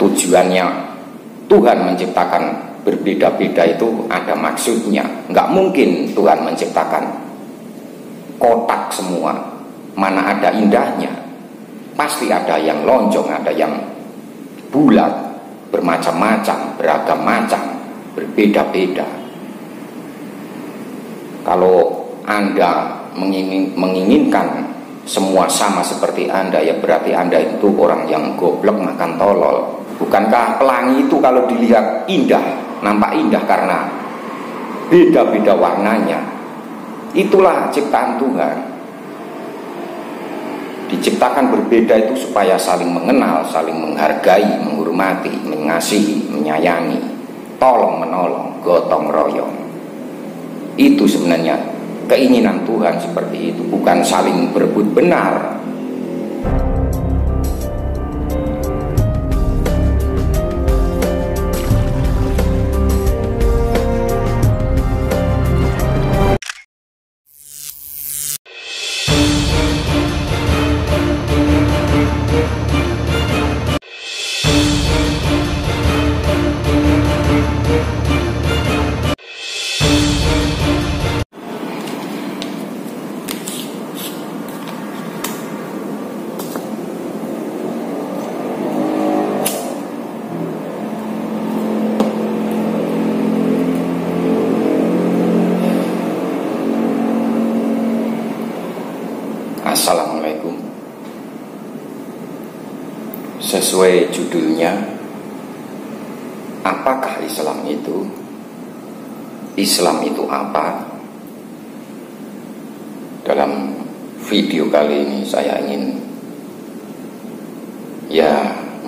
tujuannya Tuhan menciptakan berbeda-beda itu ada maksudnya. Nggak mungkin Tuhan menciptakan kotak semua, mana ada indahnya. Pasti ada yang lonjong, ada yang bulat, bermacam-macam, beragam macam, berbeda-beda. Kalau Anda menginginkan semua sama seperti Anda, ya berarti Anda itu orang yang goblok makan tolol. Bukankah pelangi itu kalau dilihat indah, nampak indah karena beda-beda warnanya? Itulah ciptaan Tuhan. Diciptakan berbeda itu supaya saling mengenal, saling menghargai, menghormati, mengasihi, menyayangi, tolong menolong, gotong royong. Itu sebenarnya keinginan Tuhan seperti itu, bukan saling berebut benar. Assalamualaikum. Sesuai judulnya, apakah Islam itu? Islam itu apa? Dalam video kali ini saya ingin,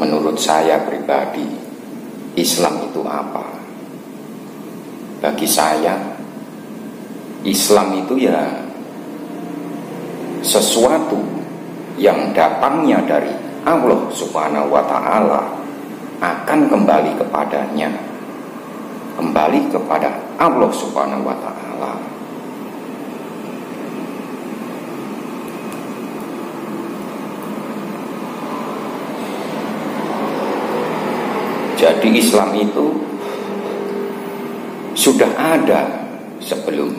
menurut saya pribadi, Islam itu apa? Bagi saya, Islam itu sesuatu yang datangnya dari Allah Subhanahu wa Ta'ala akan kembali kepadanya, kembali kepada Allah Subhanahu wa Ta'ala. Jadi Islam itu sudah ada sebelum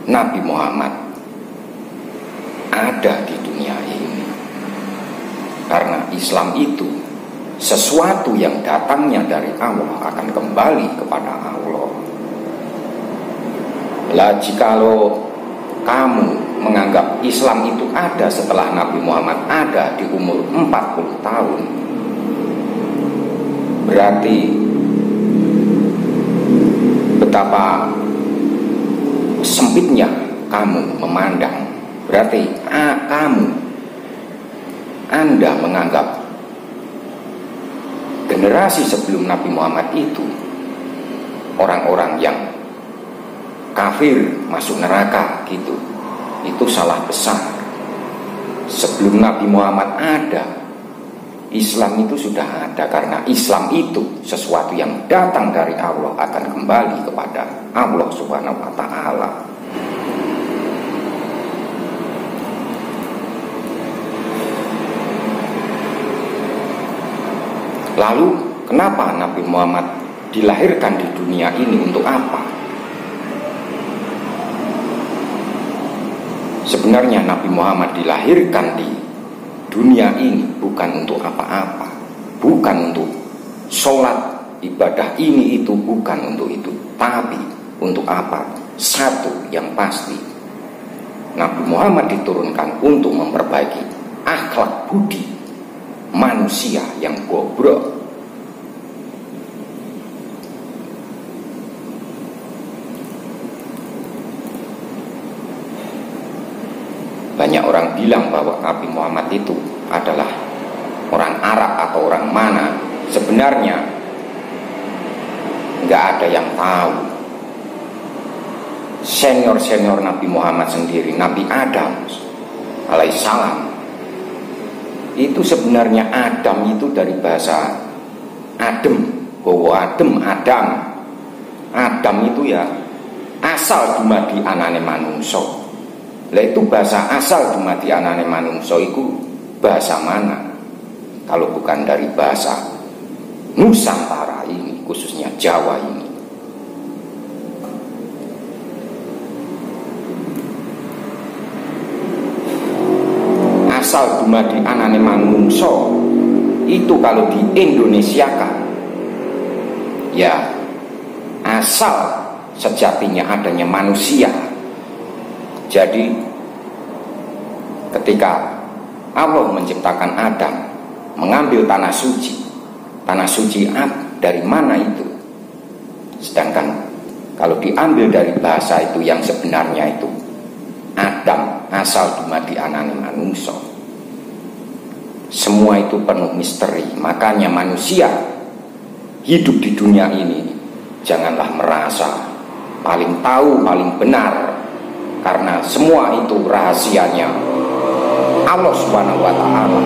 Nabi Muhammad ada di dunia ini. Karena Islam itu sesuatu yang datangnya dari Allah akan kembali kepada Allah. Lah jikalau kamu menganggap Islam itu ada setelah Nabi Muhammad ada di umur 40 tahun, berarti betapa sempitnya kamu memandang. Berarti Anda menganggap generasi sebelum Nabi Muhammad itu orang-orang yang kafir, masuk neraka gitu. Itu salah besar. Sebelum Nabi Muhammad ada, Islam itu sudah ada. Karena Islam itu sesuatu yang datang dari Allah akan kembali kepada Allah Subhanahu wa Ta'ala. Lalu kenapa Nabi Muhammad dilahirkan di dunia ini, untuk apa? Sebenarnya Nabi Muhammad dilahirkan di dunia ini bukan untuk apa-apa, bukan untuk sholat, ibadah ini itu, bukan untuk itu. Tapi untuk apa? Satu yang pasti, Nabi Muhammad diturunkan untuk memperbaiki akhlak budi manusia yang bobrok. Banyak orang bilang bahwa Nabi Muhammad itu adalah orang Arab atau orang mana. Sebenarnya nggak ada yang tahu. Senior Nabi Muhammad sendiri, Nabi Adam alaihissalam, itu sebenarnya Adam itu dari bahasa adem, bahwa Adam itu asal dumadi anane manungso. Lah itu bahasa asal dumadi anane manungso itu bahasa mana? Kalau bukan dari bahasa Nusantara ini, khususnya Jawa ini. Asal dumadi anane manungso itu kalau di Indonesia kan, ya asal sejatinya adanya manusia. Jadi ketika Allah menciptakan Adam, mengambil tanah suci dari mana itu? Sedangkan kalau diambil dari bahasa itu yang sebenarnya itu Adam asal dumadi anane manungso. Semua itu penuh misteri. Makanya manusia hidup di dunia ini janganlah merasa paling tahu, paling benar, karena semua itu rahasianya Allah Subhanahu wa Ta'ala.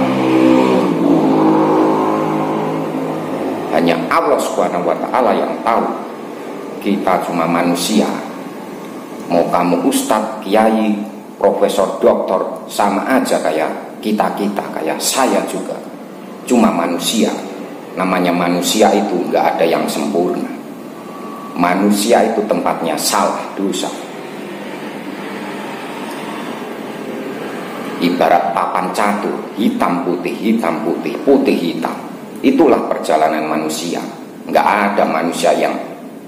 Hanya Allah Subhanahu wa Ta'ala yang tahu. Kita cuma manusia. Mau kamu ustadz, kiai, profesor, doktor, sama aja kayak kita-kita, kayak saya juga. Cuma manusia. Namanya manusia itu nggak ada yang sempurna. Manusia itu tempatnya salah, dosa. Ibarat papan catur, hitam putih, putih hitam. Itulah perjalanan manusia. Nggak ada manusia yang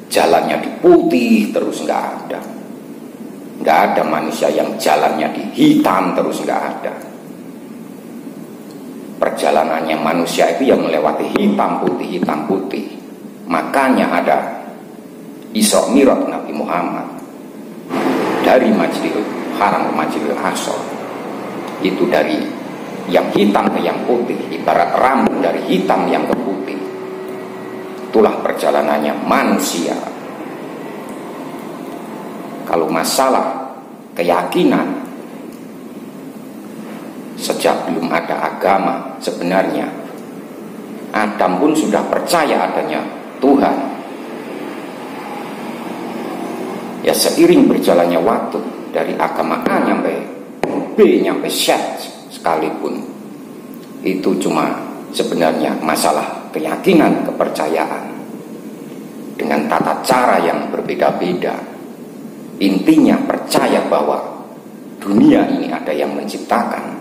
jalannya di putih terus, nggak ada. Nggak ada manusia yang jalannya di hitam terus, nggak ada. Perjalanannya manusia itu yang melewati hitam putih. Makanya ada Isra Mi'raj Nabi Muhammad dari Masjidil Haram ke Masjidil Aqsa. Itu dari yang hitam ke yang putih, ibarat rambut dari hitam yang ke putih. Itulah perjalanannya manusia. Kalau masalah keyakinan, sejak belum ada agama sebenarnya Adam pun sudah percaya adanya Tuhan. Ya seiring berjalannya waktu dari agama A nyampe B nyampe Z sekalipun, itu cuma sebenarnya masalah keyakinan, kepercayaan dengan tata cara yang berbeda-beda. Intinya percaya bahwa dunia ini ada yang menciptakan.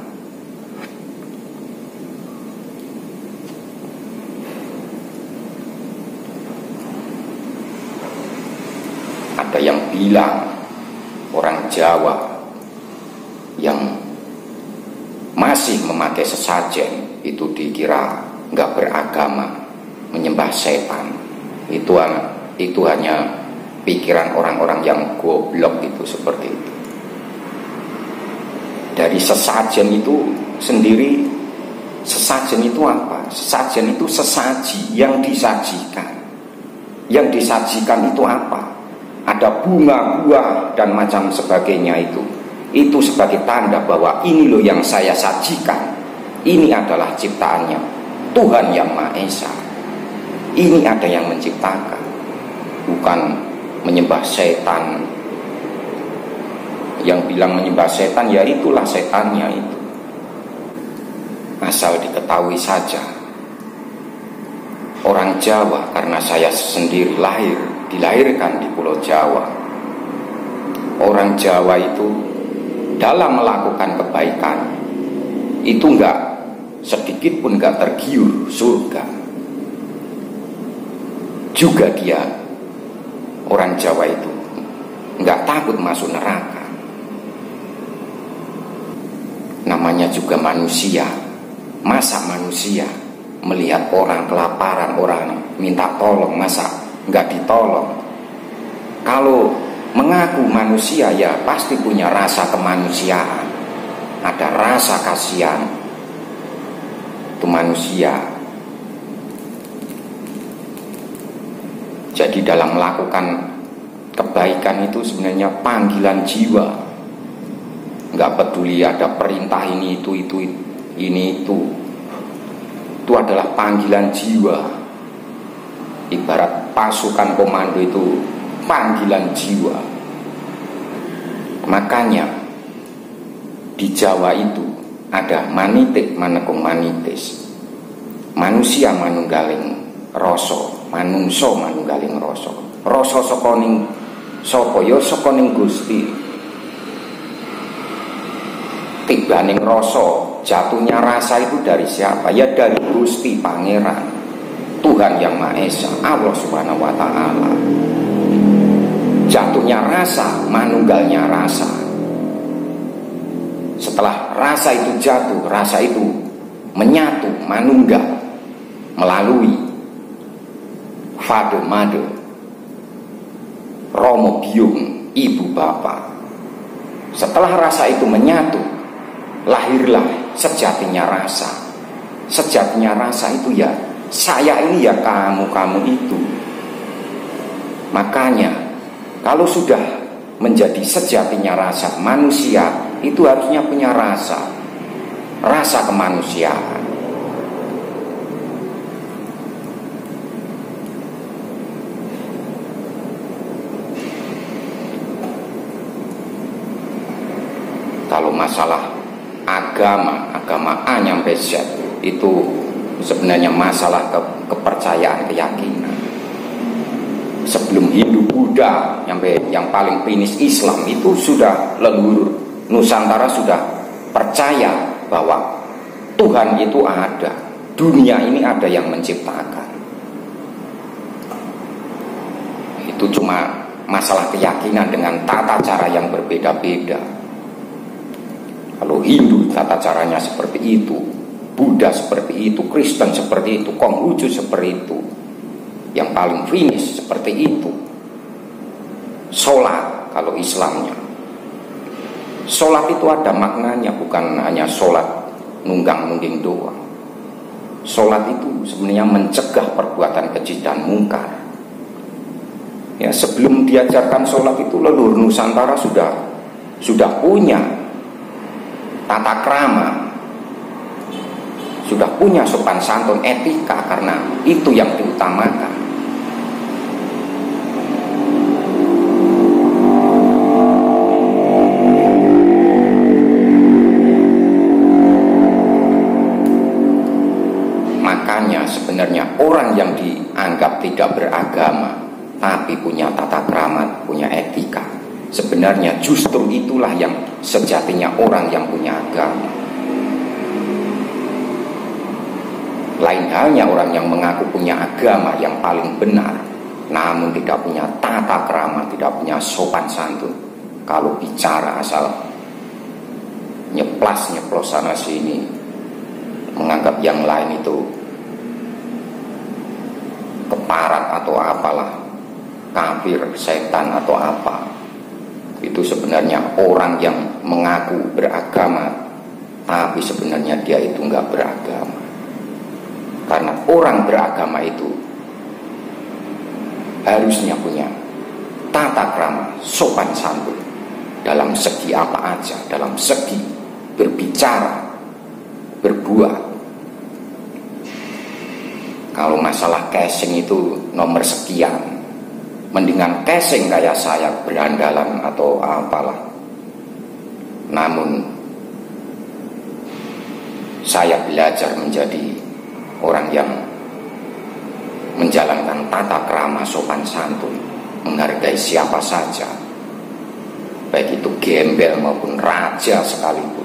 Ada yang bilang orang Jawa yang masih memakai sesajen itu dikira nggak beragama, menyembah setan. Itu hanya pikiran orang-orang yang goblok itu, seperti itu. Dari sesajen itu sendiri, sesajen itu apa? Sesajen itu sesaji yang disajikan. Yang disajikan itu apa? Ada bunga, buah, dan macam sebagainya itu. Itu sebagai tanda bahwa ini loh yang saya sajikan. Ini adalah ciptaannya Tuhan Yang Maha Esa. Ini ada yang menciptakan, bukan menyembah setan. Yang bilang menyembah setan, ya itulah setannya itu. Asal diketahui saja, orang Jawa, karena saya sendiri dilahirkan di Pulau Jawa. Orang Jawa itu dalam melakukan kebaikan itu enggak sedikit pun enggak tergiur surga. Juga dia, orang Jawa itu enggak takut masuk neraka. Namanya juga manusia. Masa manusia melihat orang kelaparan, orang minta tolong, masa enggak ditolong? Kalau mengaku manusia, ya pasti punya rasa kemanusiaan, ada rasa kasihan. Itu manusia. Jadi dalam melakukan kebaikan itu sebenarnya panggilan jiwa. Nggak peduli ada perintah ini itu. Itu adalah panggilan jiwa. Ibarat pasukan komando itu panggilan jiwa. Makanya di Jawa itu ada manitik manekung manitis, manusia manunggaling rasa, manungsa manunggaling rasa. Rasa saka ning sapa ya saka ning Gusti. Tibaning rasa, jatuhnya rasa itu dari siapa? Ya dari Gusti Pangeran, Tuhan yang Maha Esa, Allah Subhanahu wa taala. Jatuhnya rasa, manunggalnya rasa. Setelah rasa itu jatuh, rasa itu menyatu, manunggal melalui Fade Made, Romo Biung, Ibu Bapa. Setelah rasa itu menyatu, lahirlah sejatinya rasa. Sejatinya rasa itu ya saya ini, ya kamu itu. Makanya kalau sudah menjadi sejatinya rasa, manusia itu harusnya punya rasa, rasa kemanusiaan. Kalau masalah agama A nyampe Z itu sebenarnya masalah kepercayaan, keyakinan. Sebelum Hindu, Buddha, sampai yang paling finis Islam itu sudah leluhur Nusantara sudah percaya bahwa Tuhan itu ada, dunia ini ada yang menciptakan. Itu cuma masalah keyakinan dengan tata cara yang berbeda-beda. Kalau Hindu tata caranya seperti itu, Buddha seperti itu, Kristen seperti itu, Konghucu seperti itu. Yang paling finish seperti itu. Sholat kalau Islamnya, sholat itu ada maknanya, bukan hanya sholat nunggang-nungging doang. Sholat itu sebenarnya mencegah perbuatan keji dan mungkar. Ya, sebelum diajarkan sholat itu leluhur Nusantara sudah punya tata krama, sudah punya sopan santun, etika, karena itu yang diutamakan. Makanya sebenarnya orang yang dianggap tidak beragama tapi punya tata krama, punya etika, sebenarnya justru itulah yang sejatinya orang yang punya agama. Lain halnya orang yang mengaku punya agama yang paling benar, namun tidak punya tata krama, tidak punya sopan santun. Kalau bicara asal nyeplos sana sini, menganggap yang lain itu keparat atau apalah, kafir, setan atau apa. Itu sebenarnya orang yang mengaku beragama tapi sebenarnya dia itu enggak beragama. Karena orang beragama itu harusnya punya tata krama, sopan santun dalam segi apa aja, dalam segi berbicara, berbuat. Kalau masalah casing itu nomor sekian, mendingan casing kayak saya berandalan atau apalah. Namun saya belajar menjadi orang yang menjalankan tata krama, sopan santun, menghargai siapa saja, baik itu gembel maupun raja sekalipun.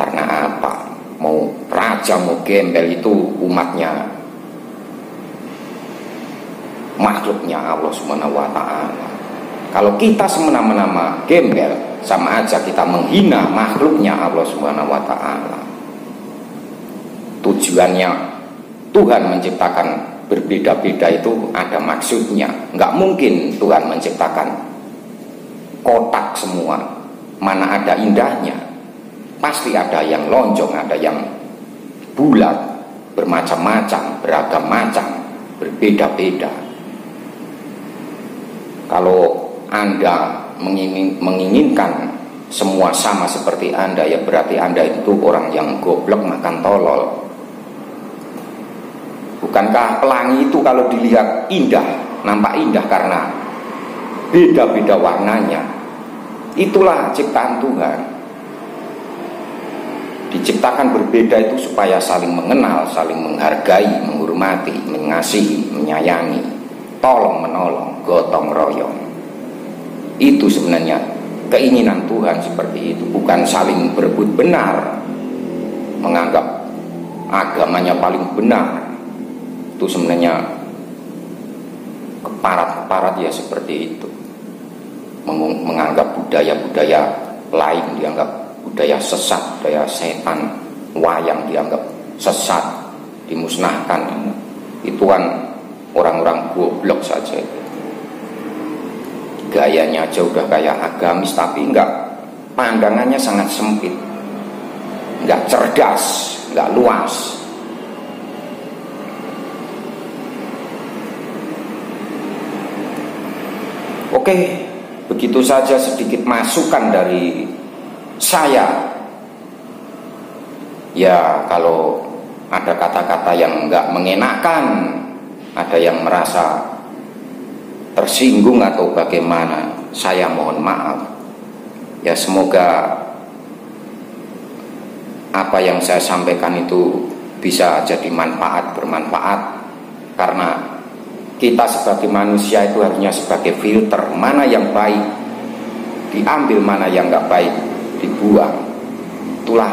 Karena apa? Mau raja mau gembel itu umatnya, makhluknya Allah Subhanahu wa taala. Kalau kita semena-mena gembel, sama aja kita menghina makhluknya Allah Subhanahu wa taala. Tujuannya Tuhan menciptakan berbeda-beda itu ada maksudnya. Enggak mungkin Tuhan menciptakan kotak semua, mana ada indahnya. Pasti ada yang lonjong, ada yang bulat, bermacam-macam, beragam macam, berbeda-beda. Kalau Anda menginginkan semua sama seperti Anda, ya berarti Anda itu orang yang goblok makan tolol. Bukankah pelangi itu kalau dilihat indah, nampak indah karena beda-beda warnanya? Itulah ciptaan Tuhan. Diciptakan berbeda itu supaya saling mengenal, saling menghargai, menghormati, mengasihi, menyayangi, tolong menolong, gotong royong. Itu sebenarnya keinginan Tuhan seperti itu, bukan saling berebut benar, menganggap agamanya paling benar. Itu sebenarnya keparat-keparat ya seperti itu, menganggap budaya-budaya lain dianggap budaya sesat, budaya setan, wayang dianggap sesat, dimusnahkan. Itu kan orang-orang goblok saja. Gayanya aja udah kayak agamis, tapi enggak, pandangannya sangat sempit, enggak cerdas, enggak luas. Oke, begitu saja sedikit masukan dari saya. Ya, kalau ada kata-kata yang enggak mengenakan, ada yang merasa tersinggung atau bagaimana, saya mohon maaf. Ya, semoga apa yang saya sampaikan itu bisa jadi bermanfaat, karena kita sebagai manusia itu harusnya sebagai filter, mana yang baik diambil, mana yang nggak baik dibuang. Itulah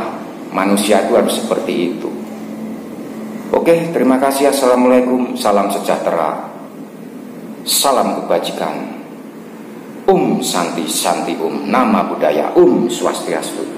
manusia itu harus seperti itu. Oke, terima kasih. Assalamualaikum, salam sejahtera, salam kebajikan. Santi Santi, Nama Budaya, Swastiastu.